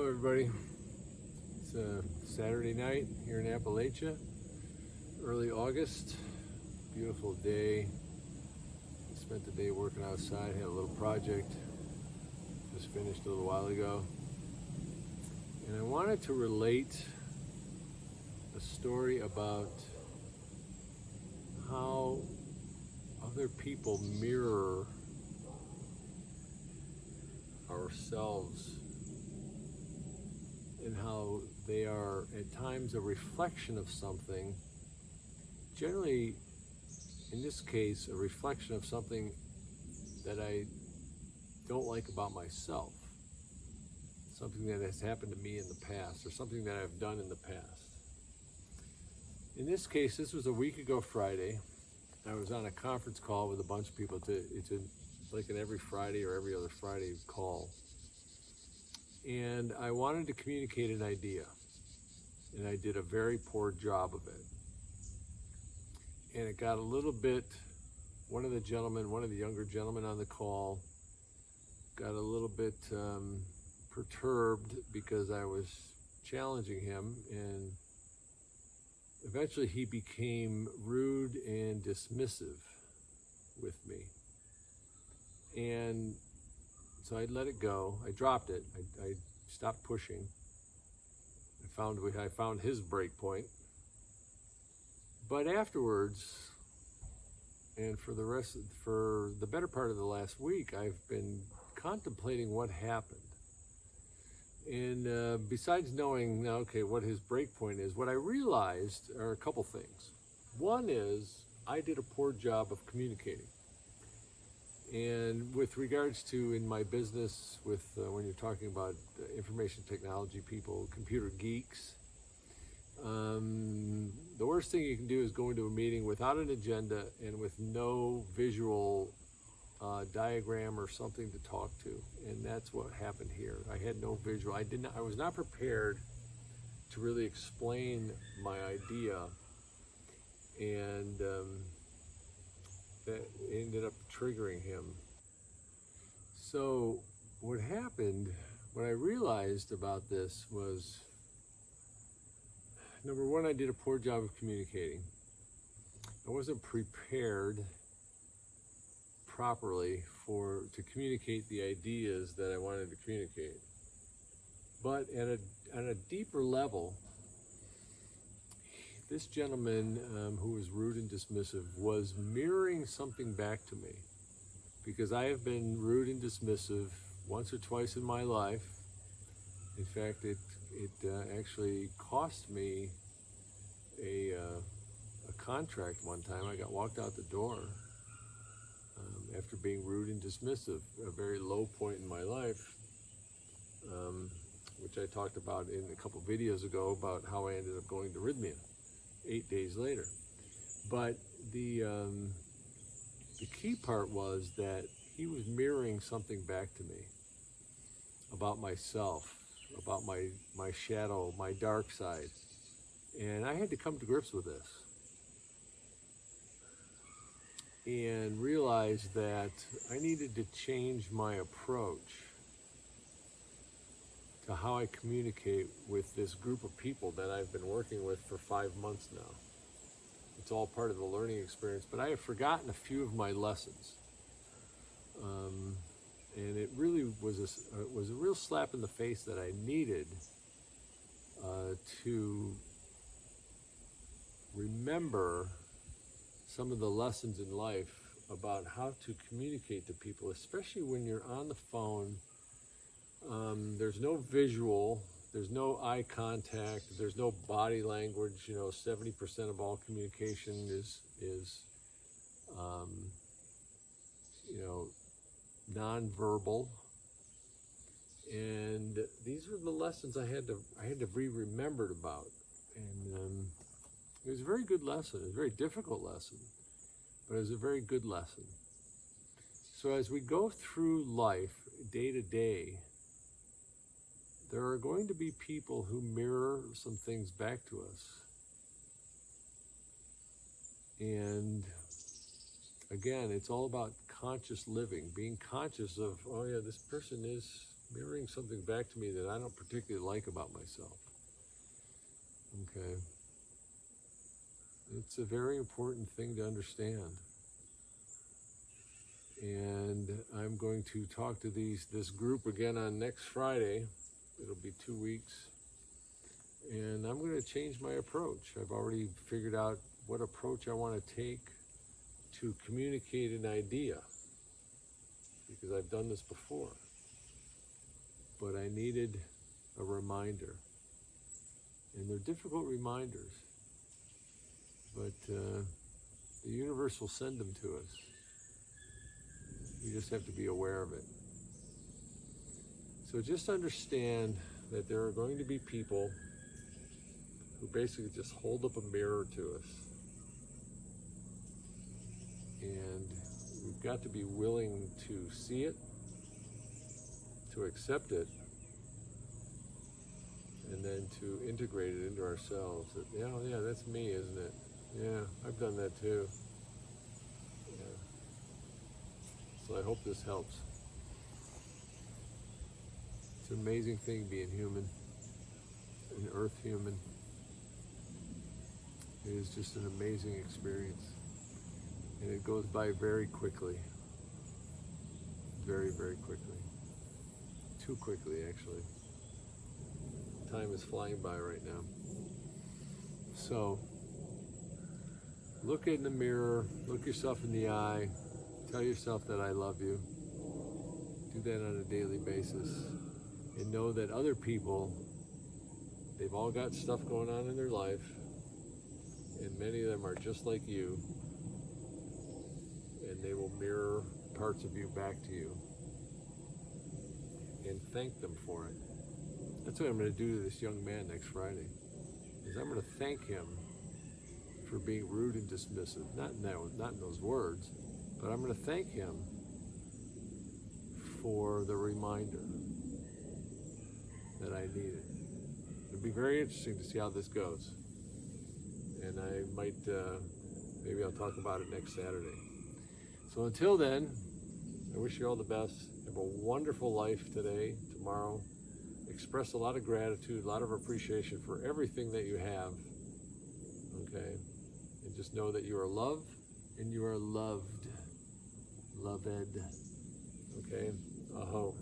everybody. It's a Saturday night here in Appalachia, early August. Beautiful day. Spent the day working outside, had a little project, just finished a little while ago. And I wanted to relate a story about how other people mirror ourselves and how they are at times a reflection of something, generally in this case a reflection of something that I don't like about myself, something that has happened to me in the past or something that I've done in the past. In this case, this was a week ago Friday. I was on a conference call with a bunch of people. It's like an every Friday or every other Friday call. And I wanted to communicate an idea, and I did a very poor job of it. And it got a little bit, one of the younger gentlemen on the call got a little bit perturbed because I was challenging him, and eventually he became rude and dismissive with me. And so I let it go. I dropped it. I stopped pushing. I found his break point. But afterwards, and for the better part of the last week, I've been contemplating what happened. And besides knowing, okay, what his break point is, what I realized are a couple things. One is I did a poor job of communicating. And with regards to in my business, when you're talking about information technology people, computer geeks, the worst thing you can do is go into a meeting without an agenda and with no visual diagram or something to talk to. And that's what happened here. I had no visual. I was not prepared to really explain my idea, and that ended up triggering him. So what happened, what I realized about this was, number one, I did a poor job of communicating. I wasn't prepared properly to communicate the ideas that I wanted to communicate. But at a deeper level, this gentleman who was rude and dismissive was mirroring something back to me, because I have been rude and dismissive once or twice in my life. In fact, it actually cost me a contract one time. I got walked out the door after being rude and dismissive, a very low point in my life, which I talked about in a couple videos ago about how I ended up going to Rhythmia 8 days later. But the key part was that he was mirroring something back to me about myself, about my shadow, my dark side. And I had to come to grips with this and realize that I needed to change my approach to how I communicate with this group of people that I've been working with for 5 months now. It's all part of the learning experience, but I have forgotten a few of my lessons. And it really was a real slap in the face that I needed to remember some of the lessons in life about how to communicate to people, especially when you're on the phone. There's no visual, there's no eye contact, there's no body language. 70% of all communication is nonverbal. And these were the lessons I had to be remembered about. And it was a very good lesson. It was a very difficult lesson, but it was a very good lesson. So as we go through life day to day, there are going to be people who mirror some things back to us. And again, it's all about conscious living, being conscious of, oh yeah, this person is mirroring something back to me that I don't particularly like about myself. Okay. It's a very important thing to understand. And I'm going to talk to this group again on next Friday. It'll be 2 weeks. And I'm going to change my approach. I've already figured out what approach I want to take to communicate an idea, because I've done this before. But I needed a reminder. And they're difficult reminders, but the universe will send them to us. We just have to be aware of it. So just understand that there are going to be people who basically just hold up a mirror to us. And we've got to be willing to see it, to accept it, and then to integrate it into ourselves. That, yeah, that's me, isn't it? Yeah, I've done that too. Yeah. So I hope this helps. It's an amazing thing being human, an earth human. It is just an amazing experience. And it goes by very quickly. Very, very quickly. Too quickly, actually. Time is flying by right now. So, look in the mirror, look yourself in the eye, tell yourself that I love you. Do that on a daily basis. And know that other people, they've all got stuff going on in their life, and many of them are just like you, and they will mirror parts of you back to you. And thank them for it. That's what I'm going to do to this young man next Friday, is I'm going to thank him for being rude and dismissive. Not in those words, but I'm going to thank him for the reminder that I needed. It'll be very interesting to see how this goes. And I might, maybe I'll talk about it next Saturday. So until then, I wish you all the best. Have a wonderful life today, tomorrow. Express a lot of gratitude, a lot of appreciation for everything that you have, okay? And just know that you are loved and you are loved. Loved, okay? Aho.